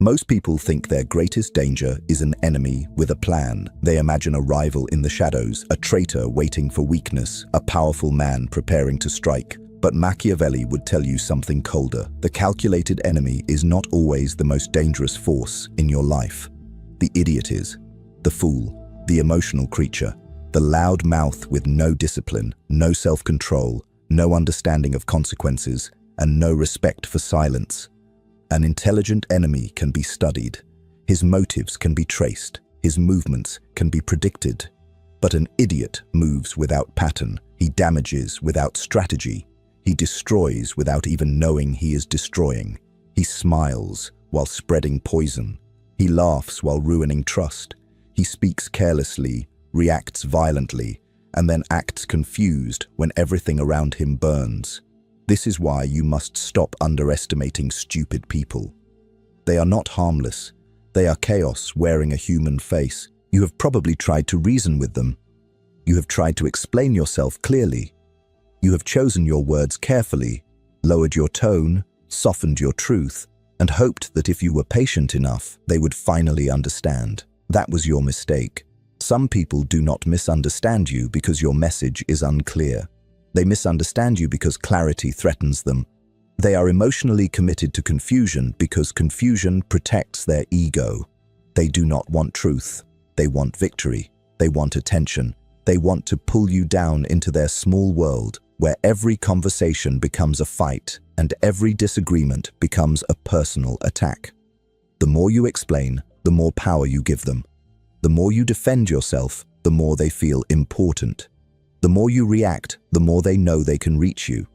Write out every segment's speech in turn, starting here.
Most people think their greatest danger is an enemy with a plan. They imagine a rival in the shadows, a traitor waiting for weakness, a powerful man preparing to strike. But Machiavelli would tell you something colder. The calculated enemy is not always the most dangerous force in your life. The idiot is. The fool, the emotional creature, the loud mouth with no discipline, no self-control, no understanding of consequences, and no respect for silence. An intelligent enemy can be studied. His motives can be traced. His movements can be predicted. But an idiot moves without pattern. He damages without strategy. He destroys without even knowing he is destroying. He smiles while spreading poison. He laughs while ruining trust. He speaks carelessly, reacts violently, and then acts confused when everything around him burns. This is why you must stop underestimating stupid people. They are not harmless. They are chaos wearing a human face. You have probably tried to reason with them. You have tried to explain yourself clearly. You have chosen your words carefully, lowered your tone, softened your truth, and hoped that if you were patient enough, they would finally understand. That was your mistake. Some people do not misunderstand you because your message is unclear. They misunderstand you because clarity threatens them. They are emotionally committed to confusion because confusion protects their ego. They do not want truth. They want victory. They want attention. They want to pull you down into their small world where every conversation becomes a fight and every disagreement becomes a personal attack. The more you explain, the more power you give them. The more you defend yourself, the more they feel important. The more you react, the more they know they can reach you.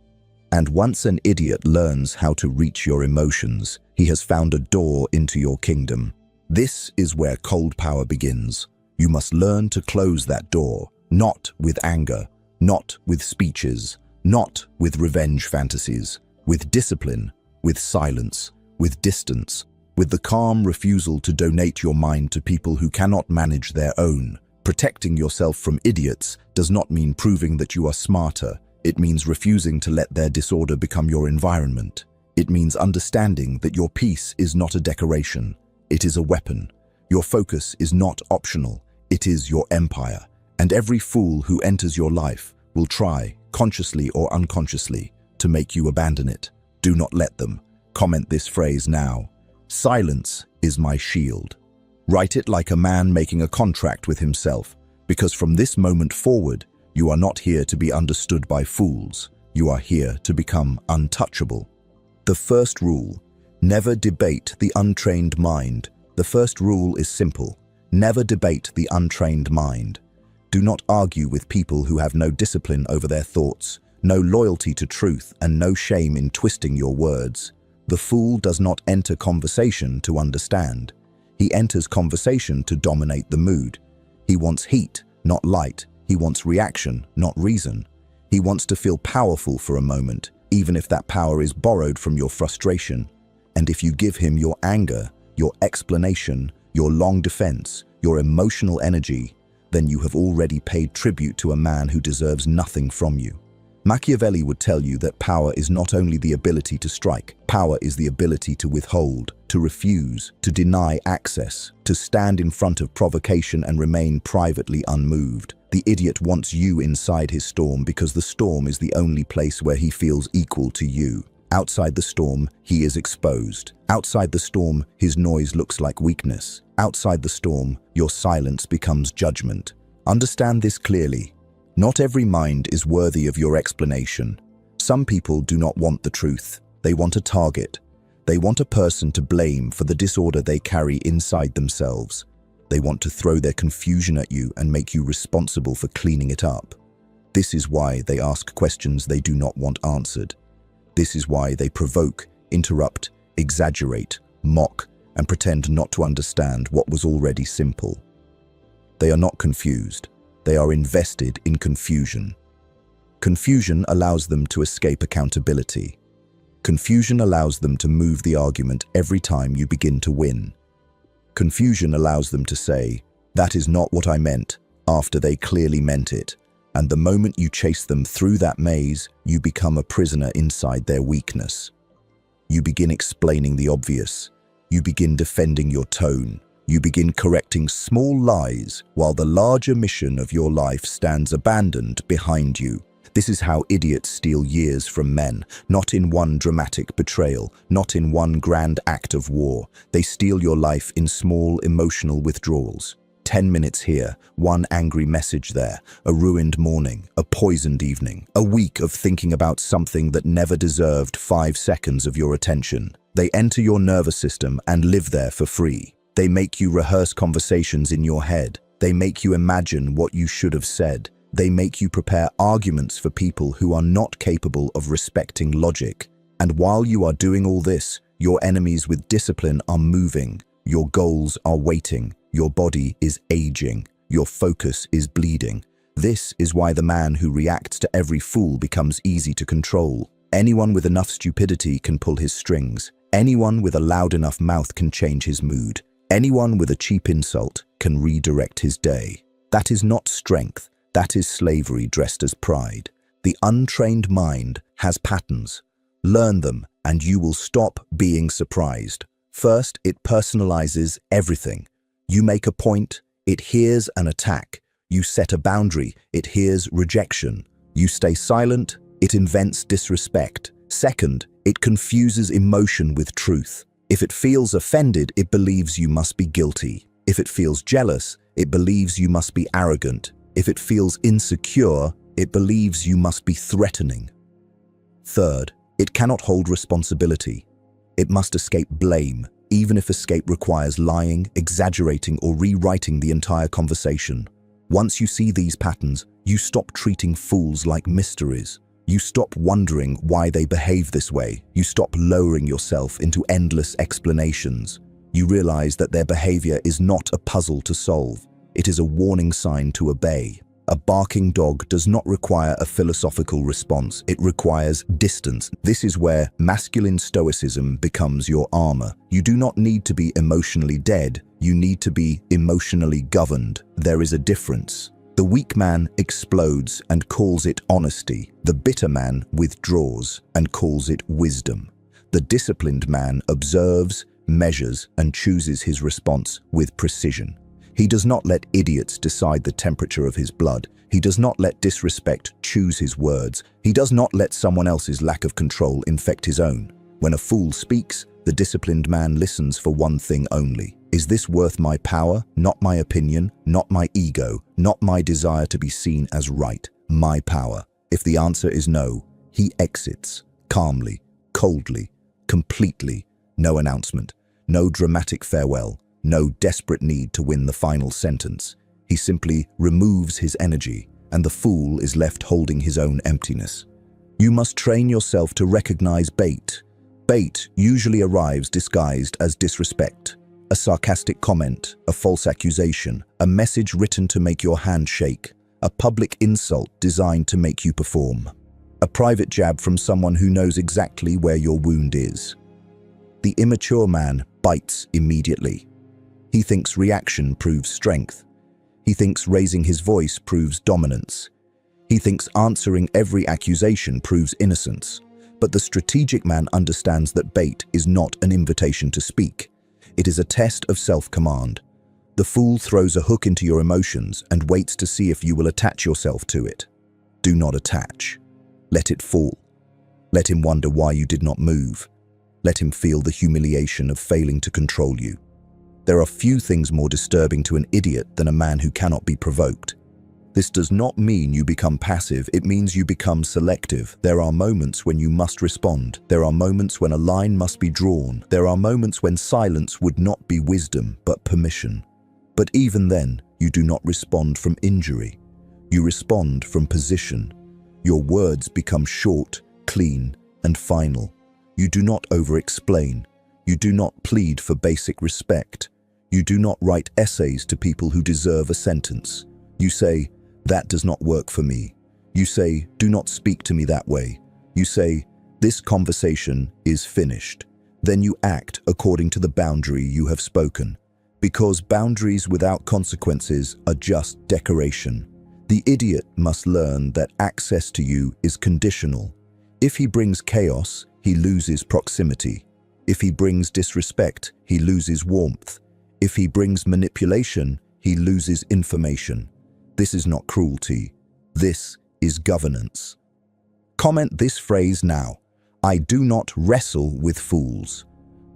And once an idiot learns how to reach your emotions, he has found a door into your kingdom. This is where cold power begins. You must learn to close that door, not with anger, not with speeches, not with revenge fantasies, with discipline, with silence, with distance, with the calm refusal to donate your mind to people who cannot manage their own. Protecting yourself from idiots does not mean proving that you are smarter. It means refusing to let their disorder become your environment. It means understanding that your peace is not a decoration. It is a weapon. Your focus is not optional. It is your empire. And every fool who enters your life will try, consciously or unconsciously, to make you abandon it. Do not let them. Comment this phrase now. Silence is my shield. Write it like a man making a contract with himself, because from this moment forward, you are not here to be understood by fools. You are here to become untouchable. The first rule: never debate the untrained mind. The first rule is simple: never debate the untrained mind. Do not argue with people who have no discipline over their thoughts, no loyalty to truth, and no shame in twisting your words. The fool does not enter conversation to understand. He enters conversation to dominate the mood. He wants heat, not light. He wants reaction, not reason. He wants to feel powerful for a moment, even if that power is borrowed from your frustration. And if you give him your anger, your explanation, your long defense, your emotional energy, then you have already paid tribute to a man who deserves nothing from you. Machiavelli would tell you that power is not only the ability to strike, power is the ability to withhold, to refuse, to deny access, to stand in front of provocation and remain privately unmoved. The idiot wants you inside his storm because the storm is the only place where he feels equal to you. Outside the storm, he is exposed. Outside the storm, his noise looks like weakness. Outside the storm, your silence becomes judgment. Understand this clearly. Not every mind is worthy of your explanation. Some people do not want the truth. They want a target. They want a person to blame for the disorder they carry inside themselves. They want to throw their confusion at you and make you responsible for cleaning it up. This is why they ask questions they do not want answered. This is why they provoke, interrupt, exaggerate, mock, and pretend not to understand what was already simple. They are not confused. They are invested in confusion. Confusion allows them to escape accountability. Confusion allows them to move the argument every time you begin to win. Confusion allows them to say, "That is not what I meant," after they clearly meant it. And the moment you chase them through that maze, you become a prisoner inside their weakness. You begin explaining the obvious. You begin defending your tone. You begin correcting small lies while the larger mission of your life stands abandoned behind you. This is how idiots steal years from men, not in one dramatic betrayal, not in one grand act of war. They steal your life in small emotional withdrawals. 10 minutes here, one angry message there, a ruined morning, a poisoned evening, a week of thinking about something that never deserved 5 seconds of your attention. They enter your nervous system and live there for free. They make you rehearse conversations in your head. They make you imagine what you should have said. They make you prepare arguments for people who are not capable of respecting logic. And while you are doing all this, your enemies with discipline are moving. Your goals are waiting. Your body is aging. Your focus is bleeding. This is why the man who reacts to every fool becomes easy to control. Anyone with enough stupidity can pull his strings. Anyone with a loud enough mouth can change his mood. Anyone with a cheap insult can redirect his day. That is not strength. That is slavery dressed as pride. The untrained mind has patterns. Learn them and you will stop being surprised. First, it personalizes everything. You make a point, it hears an attack. You set a boundary, it hears rejection. You stay silent, it invents disrespect. Second, it confuses emotion with truth. If it feels offended, it believes you must be guilty. If it feels jealous, it believes you must be arrogant. If it feels insecure, it believes you must be threatening. Third, it cannot hold responsibility. It must escape blame, even if escape requires lying, exaggerating, or rewriting the entire conversation. Once you see these patterns, you stop treating fools like mysteries. You stop wondering why they behave this way. You stop lowering yourself into endless explanations. You realize that their behavior is not a puzzle to solve. It is a warning sign to obey. A barking dog does not require a philosophical response. It requires distance. This is where masculine stoicism becomes your armor. You do not need to be emotionally dead. You need to be emotionally governed. There is a difference. The weak man explodes and calls it honesty. The bitter man withdraws and calls it wisdom. The disciplined man observes, measures, and chooses his response with precision. He does not let idiots decide the temperature of his blood. He does not let disrespect choose his words. He does not let someone else's lack of control infect his own. When a fool speaks, the disciplined man listens for one thing only. Is this worth my power? Not my opinion, not my ego, not my desire to be seen as right. My power. If the answer is no, he exits, calmly, coldly, completely. No announcement, no dramatic farewell. No desperate need to win the final sentence. He simply removes his energy, and the fool is left holding his own emptiness. You must train yourself to recognize bait. Bait usually arrives disguised as disrespect. A sarcastic comment, a false accusation, a message written to make your hand shake, a public insult designed to make you perform, a private jab from someone who knows exactly where your wound is. The immature man bites immediately. He thinks reaction proves strength. He thinks raising his voice proves dominance. He thinks answering every accusation proves innocence. But the strategic man understands that bait is not an invitation to speak. It is a test of self-command. The fool throws a hook into your emotions and waits to see if you will attach yourself to it. Do not attach. Let it fall. Let him wonder why you did not move. Let him feel the humiliation of failing to control you. There are few things more disturbing to an idiot than a man who cannot be provoked. This does not mean you become passive, it means you become selective. There are moments when you must respond. There are moments when a line must be drawn. There are moments when silence would not be wisdom, but permission. But even then, you do not respond from injury. You respond from position. Your words become short, clean, and final. You do not over-explain. You do not plead for basic respect. You do not write essays to people who deserve a sentence. You say, "That does not work for me." You say, "Do not speak to me that way." You say, "This conversation is finished." Then you act according to the boundary you have spoken. Because boundaries without consequences are just decoration. The idiot must learn that access to you is conditional. If he brings chaos, he loses proximity. If he brings disrespect, he loses warmth. If he brings manipulation, he loses information. This is not cruelty. This is governance. Comment this phrase now. I do not wrestle with fools.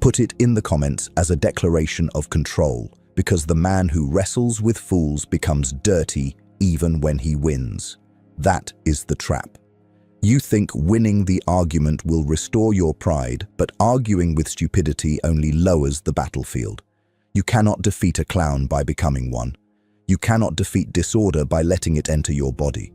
Put it in the comments as a declaration of control, because the man who wrestles with fools becomes dirty even when he wins. That is the trap. You think winning the argument will restore your pride, but arguing with stupidity only lowers the battlefield. You cannot defeat a clown by becoming one. You cannot defeat disorder by letting it enter your body.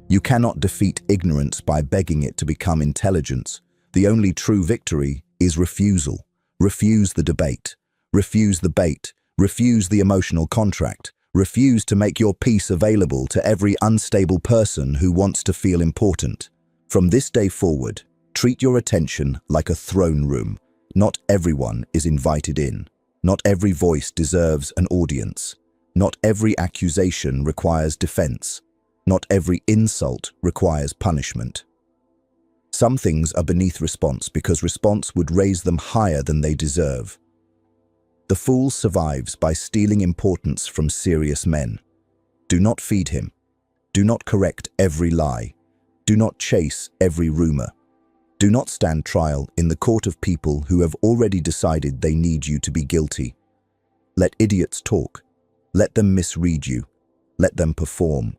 You cannot defeat ignorance by begging it to become intelligence. The only true victory is refusal. Refuse the debate. Refuse the bait. Refuse the emotional contract. Refuse to make your peace available to every unstable person who wants to feel important. From this day forward, treat your attention like a throne room. Not everyone is invited in. Not every voice deserves an audience. Not every accusation requires defense. Not every insult requires punishment. Some things are beneath response because response would raise them higher than they deserve. The fool survives by stealing importance from serious men. Do not feed him. Do not correct every lie. Do not chase every rumor. Do not stand trial in the court of people who have already decided they need you to be guilty. Let idiots talk. Let them misread you. Let them perform.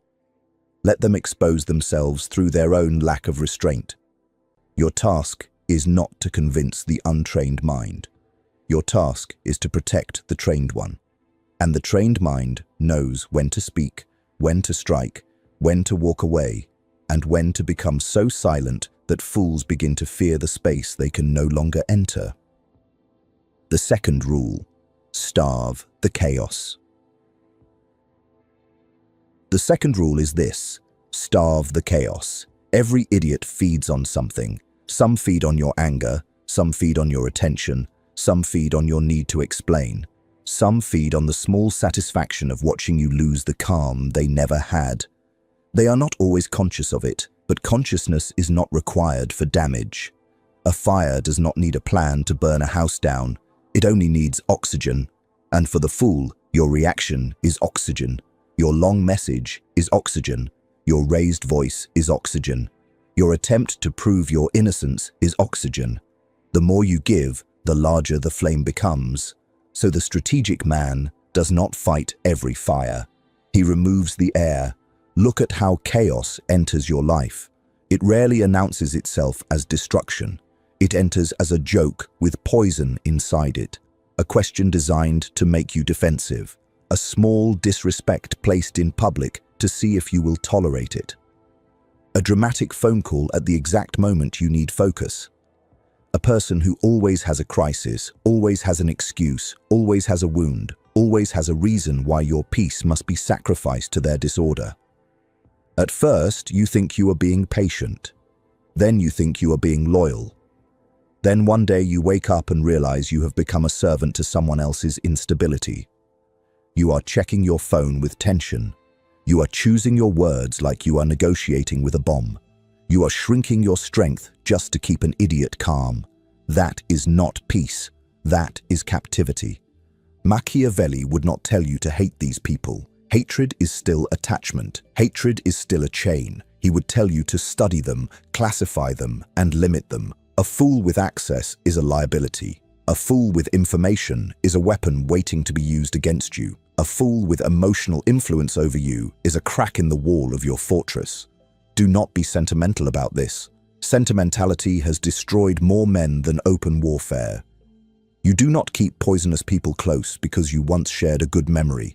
Let them expose themselves through their own lack of restraint. Your task is not to convince the untrained mind. Your task is to protect the trained one. And the trained mind knows when to speak, when to strike, when to walk away, and when to become so silent that fools begin to fear the space they can no longer enter. The second rule: starve the chaos. The second rule is this: starve the chaos. Every idiot feeds on something. Some feed on your anger, some feed on your attention, some feed on your need to explain. Some feed on the small satisfaction of watching you lose the calm they never had. They are not always conscious of it, but consciousness is not required for damage. A fire does not need a plan to burn a house down. It only needs oxygen. And for the fool, your reaction is oxygen. Your long message is oxygen. Your raised voice is oxygen. Your attempt to prove your innocence is oxygen. The more you give, the larger the flame becomes. So the strategic man does not fight every fire. He removes the air. Look at how chaos enters your life. It rarely announces itself as destruction. It enters as a joke with poison inside it. A question designed to make you defensive. A small disrespect placed in public to see if you will tolerate it. A dramatic phone call at the exact moment you need focus. A person who always has a crisis, always has an excuse, always has a wound, always has a reason why your peace must be sacrificed to their disorder. At first, you think you are being patient. Then you think you are being loyal. Then one day you wake up and realize you have become a servant to someone else's instability. You are checking your phone with tension. You are choosing your words like you are negotiating with a bomb. You are shrinking your strength just to keep an idiot calm. That is not peace. That is captivity. Machiavelli would not tell you to hate these people. Hatred is still attachment. Hatred is still a chain. He would tell you to study them, classify them, and limit them. A fool with access is a liability. A fool with information is a weapon waiting to be used against you. A fool with emotional influence over you is a crack in the wall of your fortress. Do not be sentimental about this. Sentimentality has destroyed more men than open warfare. You do not keep poisonous people close because you once shared a good memory.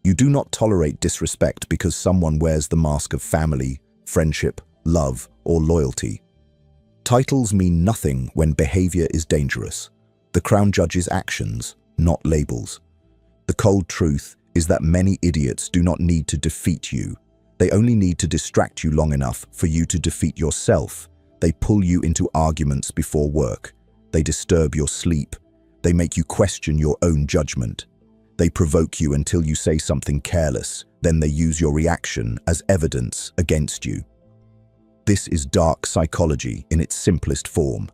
You do not tolerate disrespect because someone wears the mask of family, friendship, love, or loyalty. Titles mean nothing when behavior is dangerous. The crown judges actions, not labels. The cold truth is that many idiots do not need to defeat you. They only need to distract you long enough for you to defeat yourself. They pull you into arguments before work. They disturb your sleep. They make you question your own judgment. They provoke you until you say something careless. Then they use your reaction as evidence against you. This is dark psychology in its simplest form.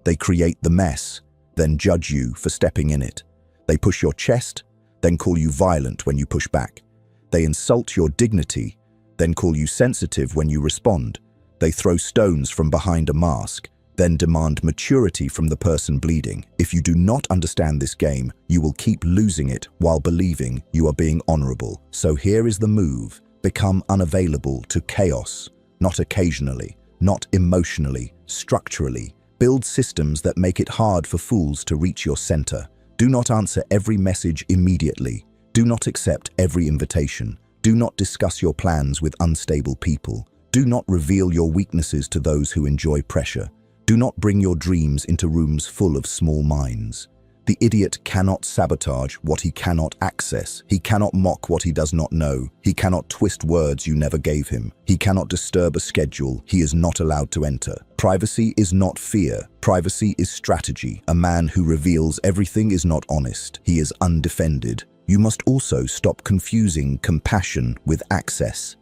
They create the mess. then judge you for stepping in it. They push your chest, then call you violent when you push back. They insult your dignity, then call you sensitive when you respond. They throw stones from behind a mask, then demand maturity from the person bleeding. If you do not understand this game, you will keep losing it while believing you are being honorable. So here is the move. Become unavailable to chaos, not occasionally, not emotionally, structurally. Build systems that make it hard for fools to reach your center. Do not answer every message immediately. Do not accept every invitation. Do not discuss your plans with unstable people. Do not reveal your weaknesses to those who enjoy pressure. Do not bring your dreams into rooms full of small minds. The idiot cannot sabotage what he cannot access. He cannot mock what he does not know. He cannot twist words you never gave him. He cannot disturb a schedule he is not allowed to enter. Privacy is not fear. Privacy is strategy. A man who reveals everything is not honest. He is undefended. You must also stop confusing compassion with access.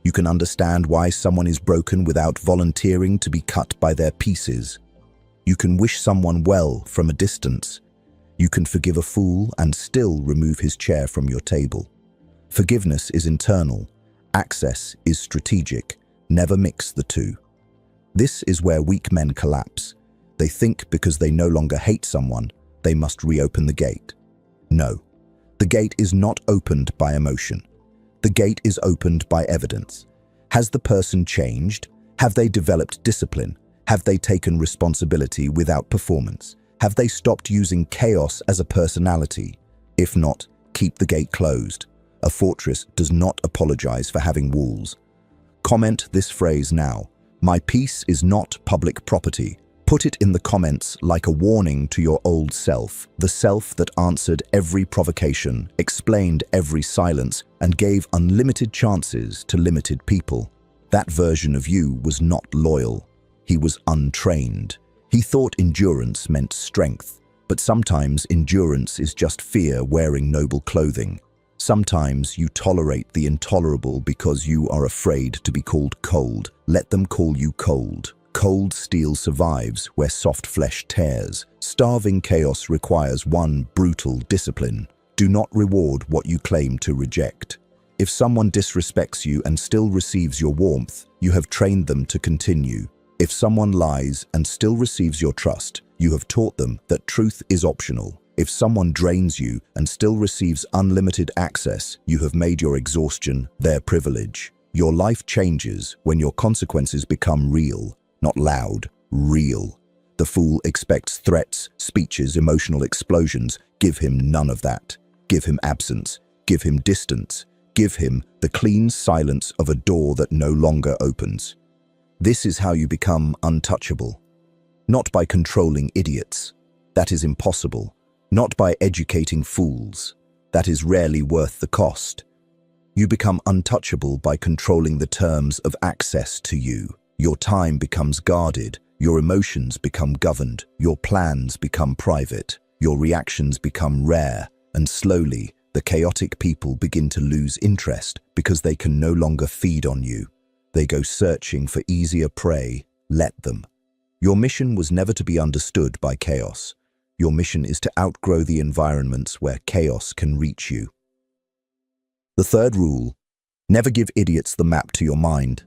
You can understand why someone is broken without volunteering to be cut by their pieces. You can wish someone well from a distance. You can forgive a fool and still remove his chair from your table. Forgiveness is internal. Access is strategic. Never mix the two. This is where weak men collapse. They think because they no longer hate someone, they must reopen the gate. No, the gate is not opened by emotion. The gate is opened by evidence. Has the person changed? Have they developed discipline? Have they taken responsibility without performance? Have they stopped using chaos as a personality? If not, keep the gate closed. A fortress does not apologize for having walls. Comment this phrase now. My peace is not public property. Put it in the comments like a warning to your old self, the self that answered every provocation, explained every silence, and gave unlimited chances to limited people. That version of you was not loyal. He was untrained. He thought endurance meant strength, but sometimes endurance is just fear wearing noble clothing. Sometimes you tolerate the intolerable because you are afraid to be called cold. Let them call you cold. Cold steel survives where soft flesh tears. Starving chaos requires one brutal discipline. Do not reward what you claim to reject. If someone disrespects you and still receives your warmth, you have trained them to continue. If someone lies and still receives your trust, you have taught them that truth is optional. If someone drains you and still receives unlimited access, you have made your exhaustion their privilege. Your life changes when your consequences become real, not loud, real. The fool expects threats, speeches, emotional explosions. Give him none of that. Give him absence. Give him distance. Give him the clean silence of a door that no longer opens. This is how you become untouchable. Not by controlling idiots. That is impossible. Not by educating fools. That is rarely worth the cost. You become untouchable by controlling the terms of access to you. Your time becomes guarded. Your emotions become governed. Your plans become private. Your reactions become rare. And slowly, the chaotic people begin to lose interest because they can no longer feed on you. They go searching for easier prey. Let them. Your mission was never to be understood by chaos. Your mission is to outgrow the environments where chaos can reach you. The third rule, never give idiots the map to your mind.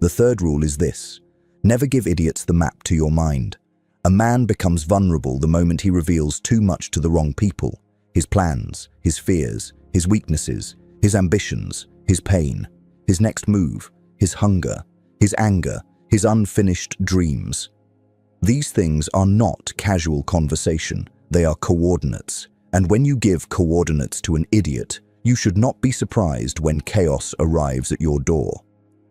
The third rule is this, never give idiots the map to your mind. A man becomes vulnerable the moment he reveals too much to the wrong people. His plans, his fears, his weaknesses, his ambitions, his pain, his next move, his hunger, his anger, his unfinished dreams. These things are not casual conversation, they are coordinates. And when you give coordinates to an idiot, you should not be surprised when chaos arrives at your door.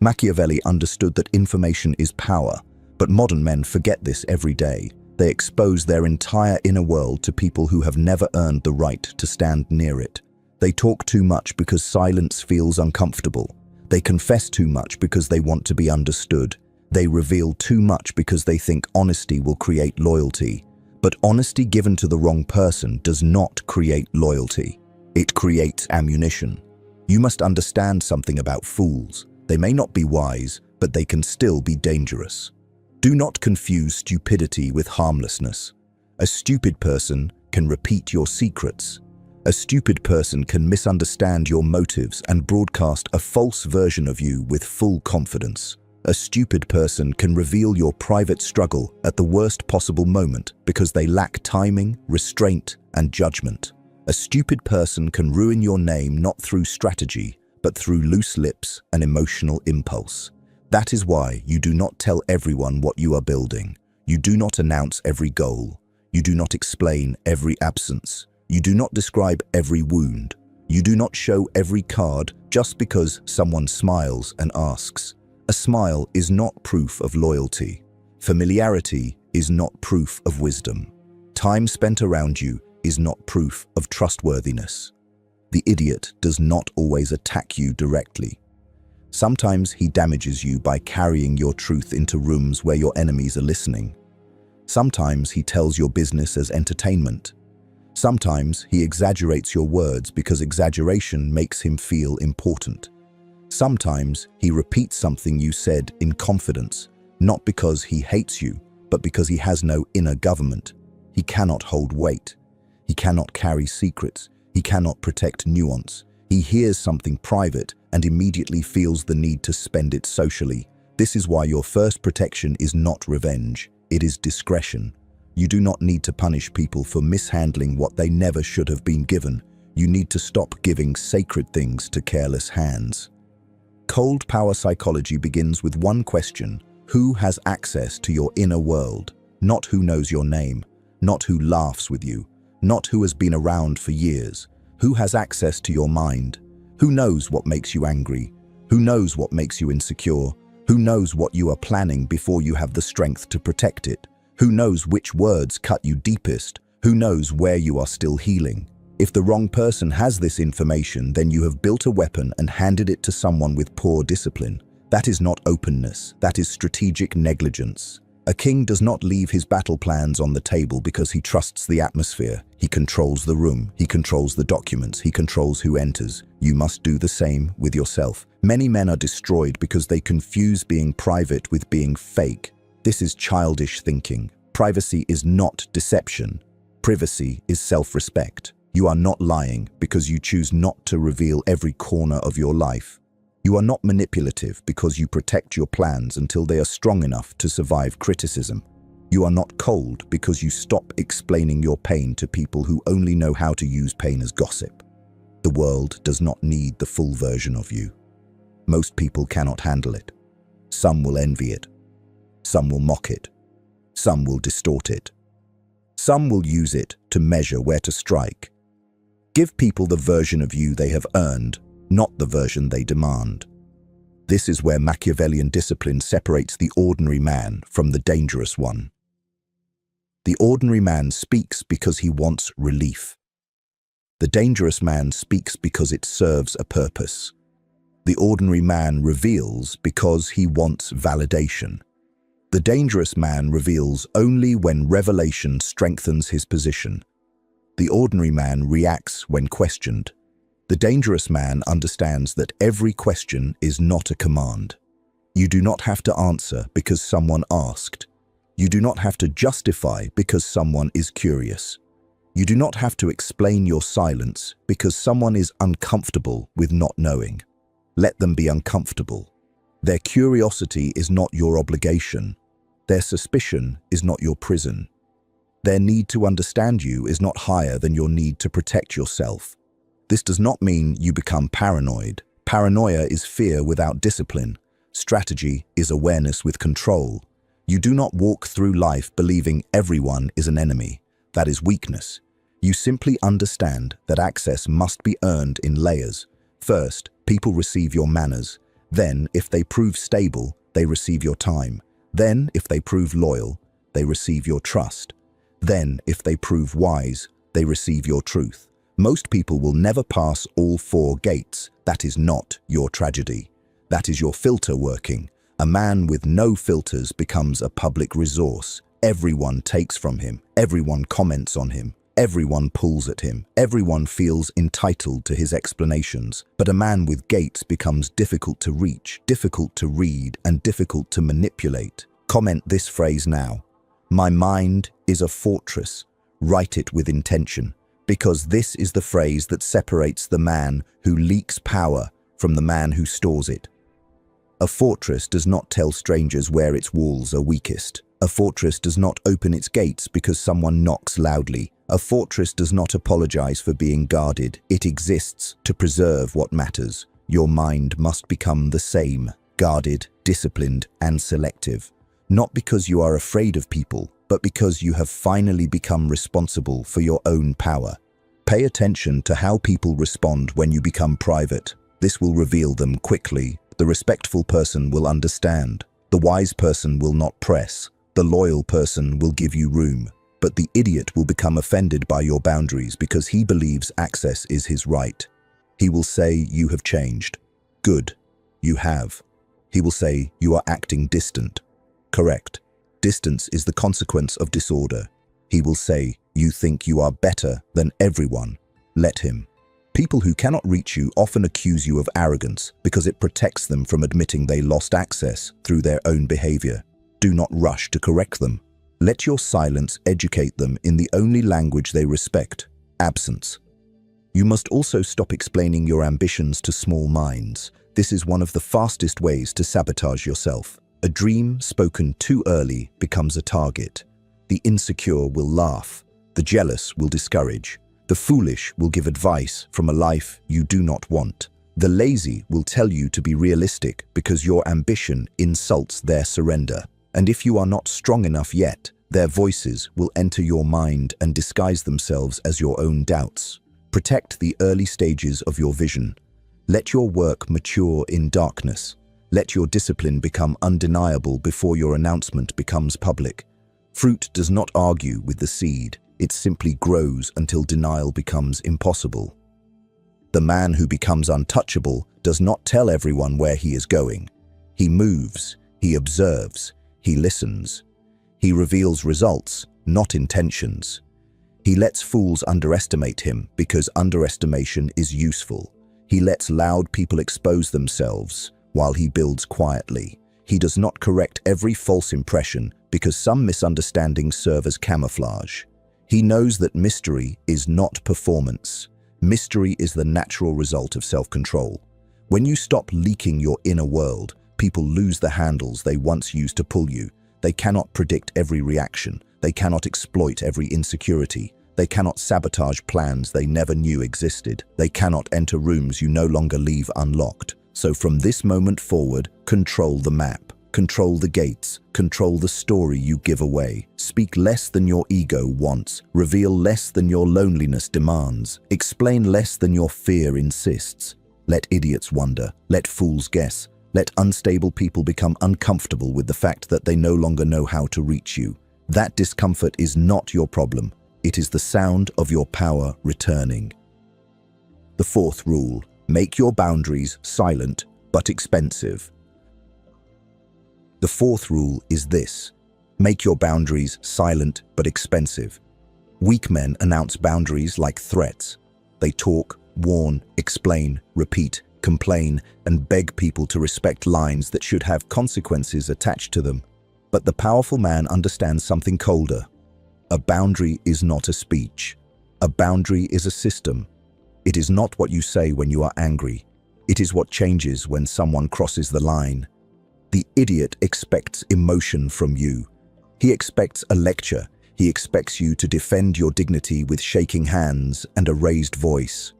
Machiavelli understood that information is power, but modern men forget this every day. They expose their entire inner world to people who have never earned the right to stand near it. They talk too much because silence feels uncomfortable. They confess too much because they want to be understood. They reveal too much because they think honesty will create loyalty. But honesty given to the wrong person does not create loyalty. It creates ammunition. You must understand something about fools. They may not be wise, but they can still be dangerous. Do not confuse stupidity with harmlessness. A stupid person can repeat your secrets. A stupid person can misunderstand your motives and broadcast a false version of you with full confidence. A stupid person can reveal your private struggle at the worst possible moment because they lack timing, restraint, and judgment. A stupid person can ruin your name not through strategy, but through loose lips and emotional impulse. That is why you do not tell everyone what you are building. You do not announce every goal. You do not explain every absence. You do not describe every wound. You do not show every card just because someone smiles and asks. A smile is not proof of loyalty. Familiarity is not proof of wisdom. Time spent around you is not proof of trustworthiness. The idiot does not always attack you directly. Sometimes he damages you by carrying your truth into rooms where your enemies are listening. Sometimes he tells your business as entertainment. Sometimes he exaggerates your words because exaggeration makes him feel important. Sometimes he repeats something you said in confidence, not because he hates you, but because he has no inner government. He cannot hold weight. He cannot carry secrets. He cannot protect nuance. He hears something private and immediately feels the need to spend it socially. This is why your first protection is not revenge. It is discretion. You do not need to punish people for mishandling what they never should have been given. You need to stop giving sacred things to careless hands. Cold power psychology begins with one question: who has access to your inner world? Not who knows your name, not who laughs with you, not who has been around for years. Who has access to your mind? Who knows what makes you angry? Who knows what makes you insecure? Who knows what you are planning before you have the strength to protect it? Who knows which words cut you deepest? Who knows where you are still healing? If the wrong person has this information, then you have built a weapon and handed it to someone with poor discipline. That is not openness. That is strategic negligence. A king does not leave his battle plans on the table because he trusts the atmosphere. He controls the room. He controls the documents. He controls who enters. You must do the same with yourself. Many men are destroyed because they confuse being private with being fake. This is childish thinking. Privacy is not deception. Privacy is self-respect. You are not lying because you choose not to reveal every corner of your life. You are not manipulative because you protect your plans until they are strong enough to survive criticism. You are not cold because you stop explaining your pain to people who only know how to use pain as gossip. The world does not need the full version of you. Most people cannot handle it. Some will envy it. Some will mock it. Some will distort it. Some will use it to measure where to strike. Give people the version of you they have earned, not the version they demand. This is where Machiavellian discipline separates the ordinary man from the dangerous one. The ordinary man speaks because he wants relief. The dangerous man speaks because it serves a purpose. The ordinary man reveals because he wants validation. The dangerous man reveals only when revelation strengthens his position. The ordinary man reacts when questioned. The dangerous man understands that every question is not a command. You do not have to answer because someone asked. You do not have to justify because someone is curious. You do not have to explain your silence because someone is uncomfortable with not knowing. Let them be uncomfortable. Their curiosity is not your obligation. Their suspicion is not your prison. Their need to understand you is not higher than your need to protect yourself. This does not mean you become paranoid. Paranoia is fear without discipline. Strategy is awareness with control. You do not walk through life believing everyone is an enemy. That is weakness. You simply understand that access must be earned in layers. First, people receive your manners. Then, if they prove stable, they receive your time. Then, if they prove loyal, they receive your trust. Then, if they prove wise, they receive your truth. Most people will never pass all four gates. That is not your tragedy. That is your filter working. A man with no filters becomes a public resource. Everyone takes from him. Everyone comments on him. Everyone pulls at him. Everyone feels entitled to his explanations. But a man with gates becomes difficult to reach, difficult to read, and difficult to manipulate. Comment this phrase now. My mind is a fortress. Write it with intention, because this is the phrase that separates the man who leaks power from the man who stores it. A fortress does not tell strangers where its walls are weakest. A fortress does not open its gates because someone knocks loudly. A fortress does not apologize for being guarded. It exists to preserve what matters. Your mind must become the same, guarded, disciplined, and selective. Not because you are afraid of people, but because you have finally become responsible for your own power. Pay attention to how people respond when you become private. This will reveal them quickly. The respectful person will understand. The wise person will not press. The loyal person will give you room. But the idiot will become offended by your boundaries because he believes access is his right. He will say you have changed. Good, you have. He will say you are acting distant. Correct. Distance is the consequence of disorder. He will say you think you are better than everyone. Let him. People who cannot reach you often accuse you of arrogance because it protects them from admitting they lost access through their own behavior. Do not rush to correct them. Let your silence educate them in the only language they respect, absence. You must also stop explaining your ambitions to small minds. This is one of the fastest ways to sabotage yourself. A dream spoken too early becomes a target. The insecure will laugh. The jealous will discourage. The foolish will give advice from a life you do not want. The lazy will tell you to be realistic because your ambition insults their surrender. And if you are not strong enough yet, their voices will enter your mind and disguise themselves as your own doubts. Protect the early stages of your vision. Let your work mature in darkness. Let your discipline become undeniable before your announcement becomes public. Fruit does not argue with the seed. It simply grows until denial becomes impossible. The man who becomes untouchable does not tell everyone where he is going. He moves, he observes, he listens. He reveals results, not intentions. He lets fools underestimate him because underestimation is useful. He lets loud people expose themselves while he builds quietly. He does not correct every false impression because some misunderstandings serve as camouflage. He knows that mystery is not performance. Mystery is the natural result of self-control. When you stop leaking your inner world, people lose the handles they once used to pull you. They cannot predict every reaction. They cannot exploit every insecurity. They cannot sabotage plans they never knew existed. They cannot enter rooms you no longer leave unlocked. So from this moment forward, control the map. Control the gates. Control the story you give away. Speak less than your ego wants. Reveal less than your loneliness demands. Explain less than your fear insists. Let idiots wonder. Let fools guess. Let unstable people become uncomfortable with the fact that they no longer know how to reach you. That discomfort is not your problem. It is the sound of your power returning. The fourth rule: make your boundaries silent but expensive. The fourth rule is this: make your boundaries silent but expensive. Weak men announce boundaries like threats. They talk, warn, explain, repeat, complain, and beg people to respect lines that should have consequences attached to them. But the powerful man understands something colder. A boundary is not a speech. A boundary is a system. It is not what you say when you are angry. It is what changes when someone crosses the line. The idiot expects emotion from you. He expects a lecture. He expects you to defend your dignity with shaking hands and a raised voice.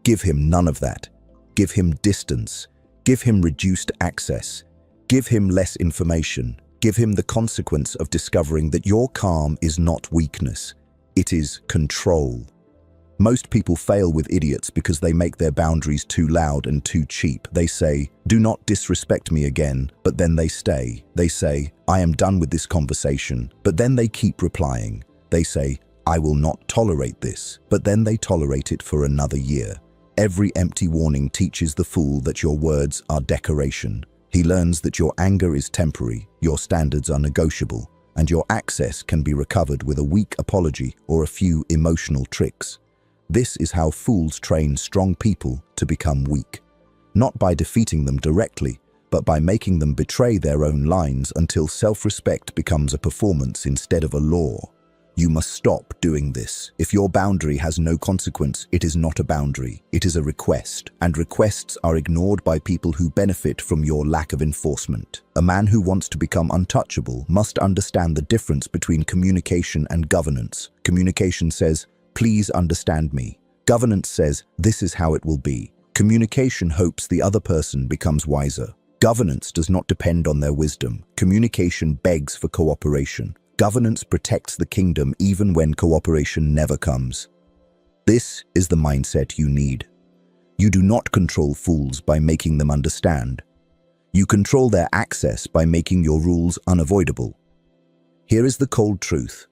Give him none of that. Give him distance. Give him reduced access. Give him less information. Give him the consequence of discovering that your calm is not weakness. It is control. Most people fail with idiots because they make their boundaries too loud and too cheap. They say, "Do not disrespect me again," but then they stay. They say, "I am done with this conversation," but then they keep replying. They say, "I will not tolerate this," but then they tolerate it for another year. Every empty warning teaches the fool that your words are decoration. He learns that your anger is temporary, your standards are negotiable, and your access can be recovered with a weak apology or a few emotional tricks. This is how fools train strong people to become weak. Not by defeating them directly, but by making them betray their own lines until self-respect becomes a performance instead of a law. You must stop doing this. If your boundary has no consequence, it is not a boundary, it is a request, and requests are ignored by people who benefit from your lack of enforcement. A man who wants to become untouchable must understand the difference between communication and governance. Communication says, "Please understand me." Governance says, "This is how it will be." Communication hopes the other person becomes wiser. Governance does not depend on their wisdom. Communication begs for cooperation. Governance protects the kingdom even when cooperation never comes. This is the mindset you need. You do not control fools by making them understand. You control their access by making your rules unavoidable. Here is the cold truth.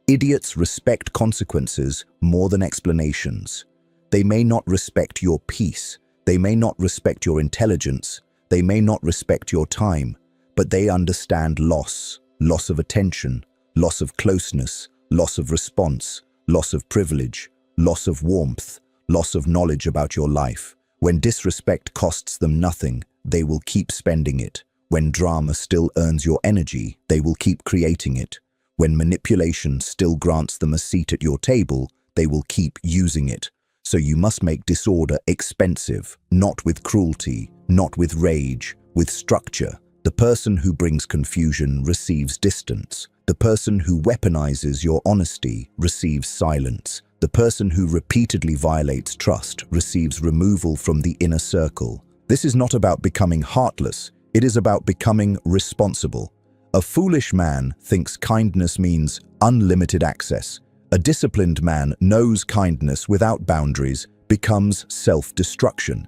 Idiots respect consequences more than explanations. They may not respect your peace. They may not respect your intelligence. They may not respect your time, but they understand loss. Loss of attention, loss of closeness, loss of response, loss of privilege, loss of warmth, loss of knowledge about your life. When disrespect costs them nothing, they will keep spending it. When drama still earns your energy, they will keep creating it. When manipulation still grants them a seat at your table, they will keep using it. So you must make disorder expensive, not with cruelty, not with rage, with structure. The person who brings confusion receives distance. The person who weaponizes your honesty receives silence. The person who repeatedly violates trust receives removal from the inner circle. This is not about becoming heartless. It is about becoming responsible. A foolish man thinks kindness means unlimited access. A disciplined man knows kindness without boundaries becomes self-destruction.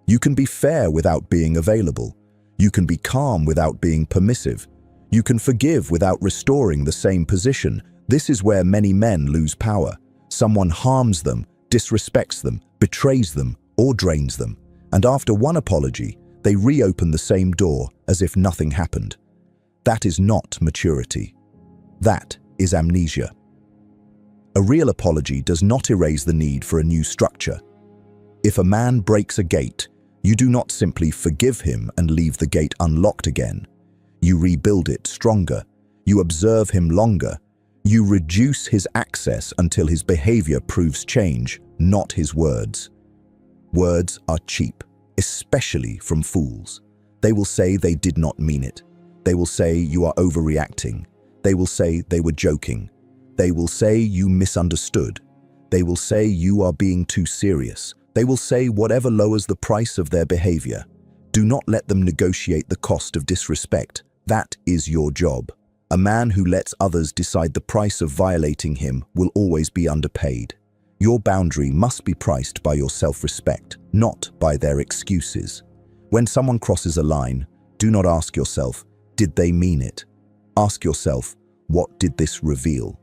You can be fair without being available. You can be calm without being permissive. You can forgive without restoring the same position. This is where many men lose power. Someone harms them, disrespects them, betrays them, or drains them. And after one apology, they reopen the same door as if nothing happened. That is not maturity. That is amnesia. A real apology does not erase the need for a new structure. If a man breaks a gate, you do not simply forgive him and leave the gate unlocked again. You rebuild it stronger. You observe him longer. You reduce his access until his behavior proves change, not his words. Words are cheap, especially from fools. They will say they did not mean it. They will say you are overreacting. They will say they were joking. They will say you misunderstood. They will say you are being too serious. They will say whatever lowers the price of their behavior. Do not let them negotiate the cost of disrespect. That is your job. A man who lets others decide the price of violating him will always be underpaid. Your boundary must be priced by your self-respect, not by their excuses. When someone crosses a line, do not ask yourself, did they mean it? Ask yourself, what did this reveal?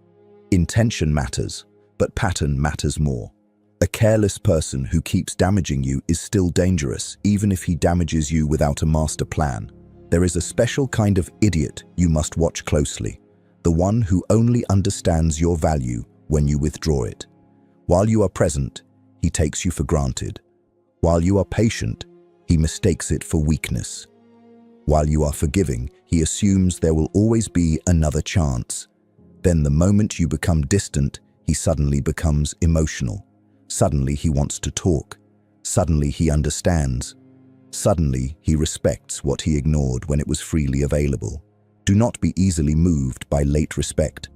Intention matters, but pattern matters more. A careless person who keeps damaging you is still dangerous, even if he damages you without a master plan. There is a special kind of idiot you must watch closely, the one who only understands your value when you withdraw it. While you are present, he takes you for granted. While you are patient, he mistakes it for weakness. While you are forgiving, he assumes there will always be another chance. Then the moment you become distant, he suddenly becomes emotional. Suddenly he wants to talk. Suddenly he understands. Suddenly he respects what he ignored when it was freely available. Do not be easily moved by late respect.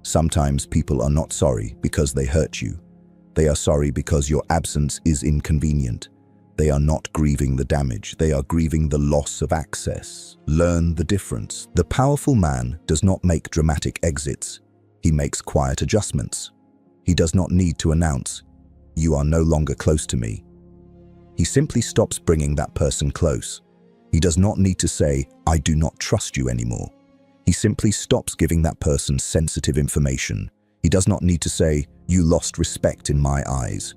Sometimes people are not sorry because they hurt you. They are sorry because your absence is inconvenient. They are not grieving the damage. They are grieving the loss of access. Learn the difference. The powerful man does not make dramatic exits. He makes quiet adjustments. He does not need to announce, "You are no longer close to me." He simply stops bringing that person close. He does not need to say, "I do not trust you anymore." He simply stops giving that person sensitive information. He does not need to say, "You lost respect in my eyes."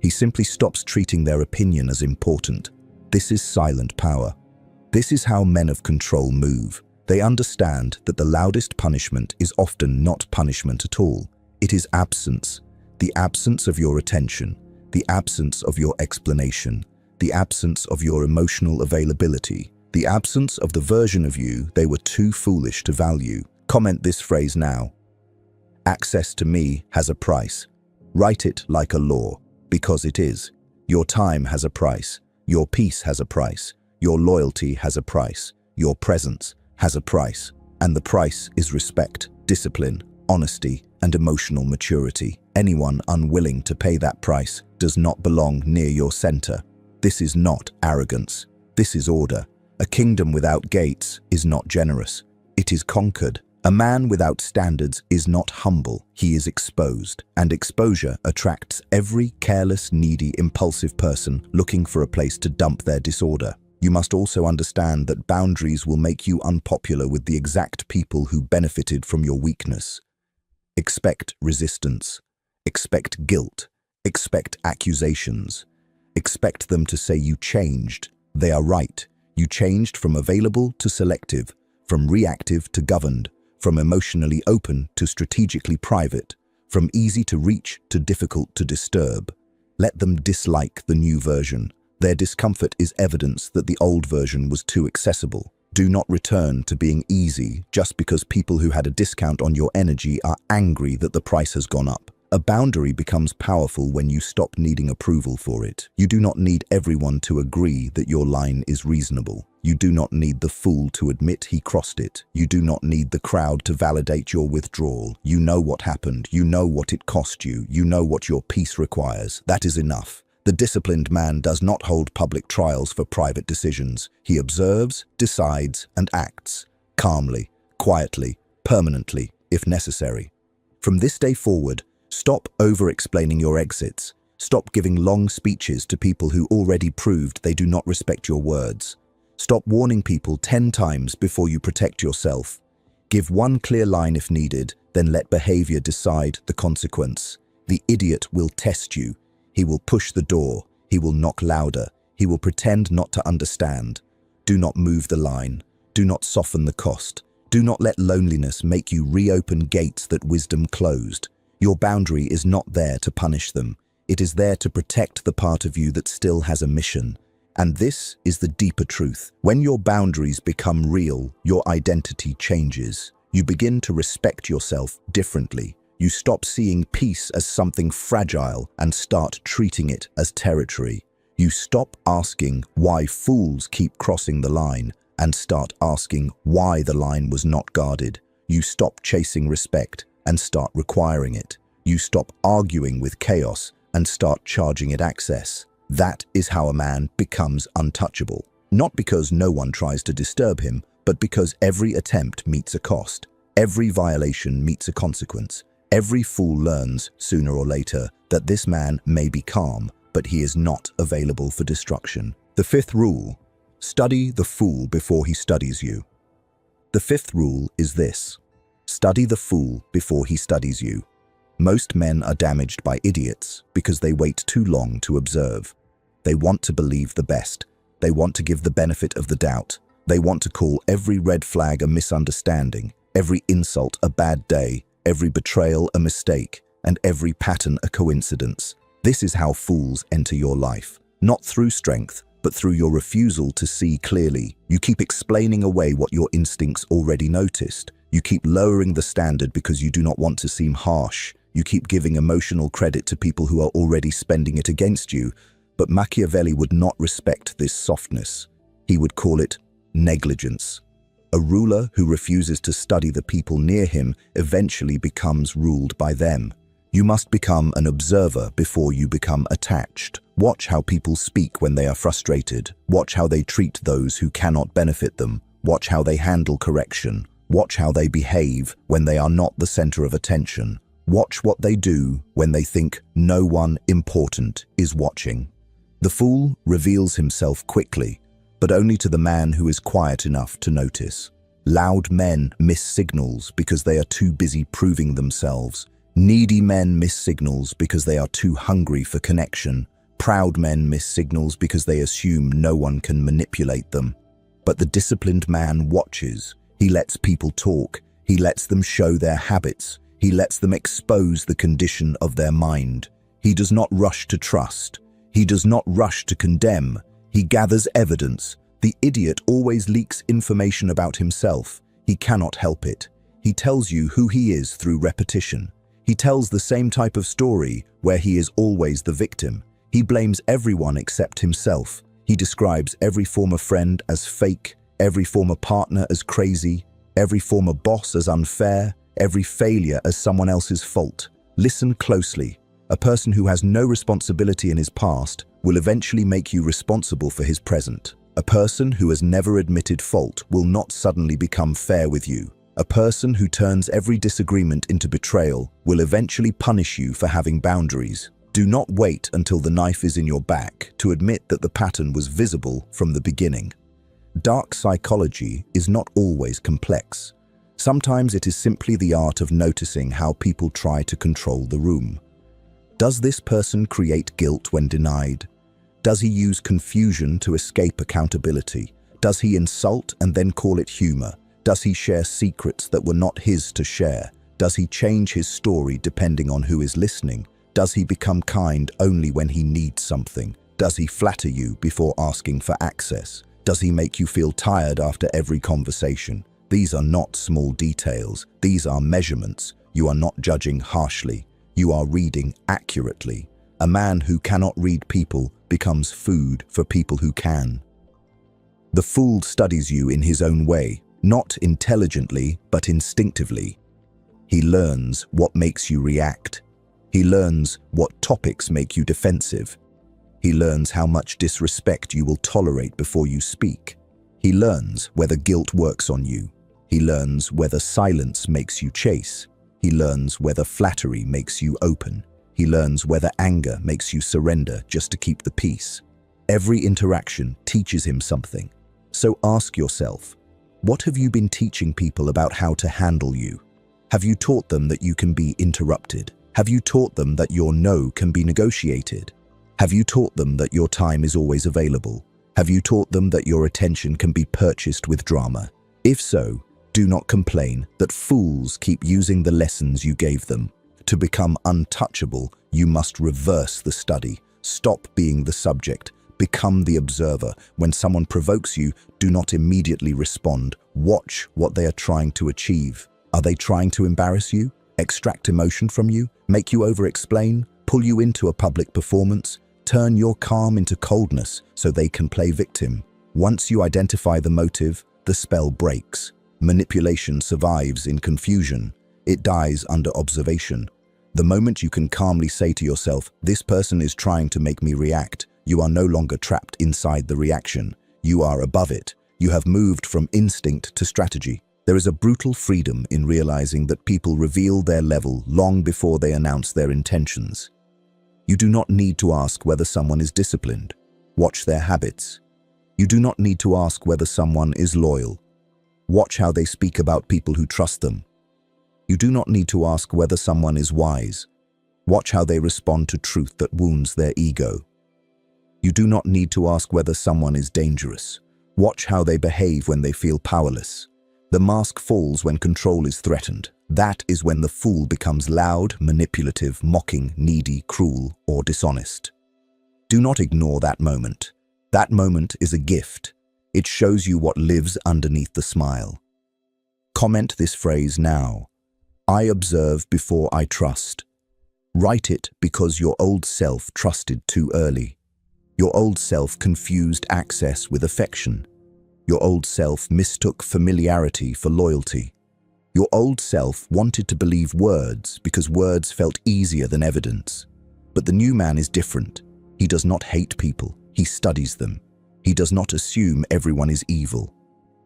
He simply stops treating their opinion as important. This is silent power. This is how men of control move. They understand that the loudest punishment is often not punishment at all. It is absence. The absence of your attention, the absence of your explanation, the absence of your emotional availability. The absence of the version of you they were too foolish to value. Comment this phrase now. Access to me has a price. Write it like a law, because it is. Your time has a price. Your peace has a price. Your loyalty has a price. Your presence has a price. And the price is respect, discipline, honesty, and emotional maturity. Anyone unwilling to pay that price does not belong near your center. This is not arrogance. This is order. A kingdom without gates is not generous. It is conquered. A man without standards is not humble. He is exposed. And exposure attracts every careless, needy, impulsive person looking for a place to dump their disorder. You must also understand that boundaries will make you unpopular with the exact people who benefited from your weakness. Expect resistance. Expect guilt. Expect accusations. Expect them to say you changed. They are right. You changed from available to selective, from reactive to governed, from emotionally open to strategically private, from easy to reach to difficult to disturb. Let them dislike the new version. Their discomfort is evidence that the old version was too accessible. Do not return to being easy just because people who had a discount on your energy are angry that the price has gone up. A boundary becomes powerful when you stop needing approval for it. You do not need everyone to agree that your line is reasonable. You do not need the fool to admit he crossed it. You do not need the crowd to validate your withdrawal. You know what happened. You know what it cost you. You know what your peace requires. That is enough. The disciplined man does not hold public trials for private decisions. He observes, decides, and acts calmly, quietly, permanently, if necessary. From this day forward, stop over-explaining your exits. Stop giving long speeches to people who already proved they do not respect your words. Stop warning people 10 times before you protect yourself. Give one clear line if needed, then let behavior decide the consequence. The idiot will test you. He will push the door. He will knock louder. He will pretend not to understand. Do not move the line. Do not soften the cost. Do not let loneliness make you reopen gates that wisdom closed. Your boundary is not there to punish them. It is there to protect the part of you that still has a mission. And this is the deeper truth. When your boundaries become real, your identity changes. You begin to respect yourself differently. You stop seeing peace as something fragile and start treating it as territory. You stop asking why fools keep crossing the line and start asking why the line was not guarded. You stop chasing respect and start requiring it. You stop arguing with chaos and start charging it access. That is how a man becomes untouchable. Not because no one tries to disturb him, but because every attempt meets a cost. Every violation meets a consequence. Every fool learns, sooner or later, that this man may be calm, but he is not available for destruction. The fifth rule: study the fool before he studies you. The fifth rule is this: study the fool before he studies you. Most men are damaged by idiots because they wait too long to observe. They want to believe the best. They want to give the benefit of the doubt. They want to call every red flag a misunderstanding, every insult a bad day, every betrayal a mistake, and every pattern a coincidence. This is how fools enter your life. Not through strength, but through your refusal to see clearly. You keep explaining away what your instincts already noticed. You keep lowering the standard because you do not want to seem harsh. You keep giving emotional credit to people who are already spending it against you. But Machiavelli would not respect this softness. He would call it negligence. A ruler who refuses to study the people near him eventually becomes ruled by them. You must become an observer before you become attached. Watch how people speak when they are frustrated. Watch how they treat those who cannot benefit them. Watch how they handle correction. Watch how they behave when they are not the center of attention. Watch what they do when they think no one important is watching. The fool reveals himself quickly, but only to the man who is quiet enough to notice. Loud men miss signals because they are too busy proving themselves. Needy men miss signals because they are too hungry for connection. Proud men miss signals because they assume no one can manipulate them. But the disciplined man watches. He lets people talk. He lets them show their habits. He lets them expose the condition of their mind. He does not rush to trust. He does not rush to condemn. He gathers evidence. The idiot always leaks information about himself. He cannot help it. He tells you who he is through repetition. He tells the same type of story where he is always the victim. He blames everyone except himself. He describes every former friend as fake, every former partner as crazy, every former boss as unfair, every failure as someone else's fault. Listen closely. A person who has no responsibility in his past will eventually make you responsible for his present. A person who has never admitted fault will not suddenly become fair with you. A person who turns every disagreement into betrayal will eventually punish you for having boundaries. Do not wait until the knife is in your back to admit that the pattern was visible from the beginning. Dark psychology is not always complex. Sometimes it is simply the art of noticing how people try to control the room. Does this person create guilt when denied? Does he use confusion to escape accountability? Does he insult and then call it humor? Does he share secrets that were not his to share? Does he change his story depending on who is listening? Does he become kind only when he needs something? Does he flatter you before asking for access? Does he make you feel tired after every conversation? These are not small details. These are measurements. You are not judging harshly. You are reading accurately. A man who cannot read people becomes food for people who can. The fool studies you in his own way, not intelligently, but instinctively. He learns what makes you react. He learns what topics make you defensive. He learns how much disrespect you will tolerate before you speak. He learns whether guilt works on you. He learns whether silence makes you chase. He learns whether flattery makes you open. He learns whether anger makes you surrender just to keep the peace. Every interaction teaches him something. So ask yourself, what have you been teaching people about how to handle you? Have you taught them that you can be interrupted? Have you taught them that your no can be negotiated? Have you taught them that your time is always available? Have you taught them that your attention can be purchased with drama? If so, do not complain that fools keep using the lessons you gave them. To become untouchable, you must reverse the study. Stop being the subject. Become the observer. When someone provokes you, do not immediately respond. Watch what they are trying to achieve. Are they trying to embarrass you? Extract emotion from you? Make you over-explain? Pull you into a public performance? Turn your calm into coldness so they can play victim. Once you identify the motive, the spell breaks. Manipulation survives in confusion. It dies under observation. The moment you can calmly say to yourself, this person is trying to make me react, you are no longer trapped inside the reaction. You are above it. You have moved from instinct to strategy. There is a brutal freedom in realizing that people reveal their level long before they announce their intentions. You do not need to ask whether someone is disciplined. Watch their habits. You do not need to ask whether someone is loyal. Watch how they speak about people who trust them. You do not need to ask whether someone is wise. Watch how they respond to truth that wounds their ego. You do not need to ask whether someone is dangerous. Watch how they behave when they feel powerless. The mask falls when control is threatened. That is when the fool becomes loud, manipulative, mocking, needy, cruel, or dishonest. Do not ignore that moment. That moment is a gift. It shows you what lives underneath the smile. Comment this phrase now. I observe before I trust. Write it because your old self trusted too early. Your old self confused access with affection. Your old self mistook familiarity for loyalty. Your old self wanted to believe words because words felt easier than evidence. But the new man is different. He does not hate people. He studies them. He does not assume everyone is evil.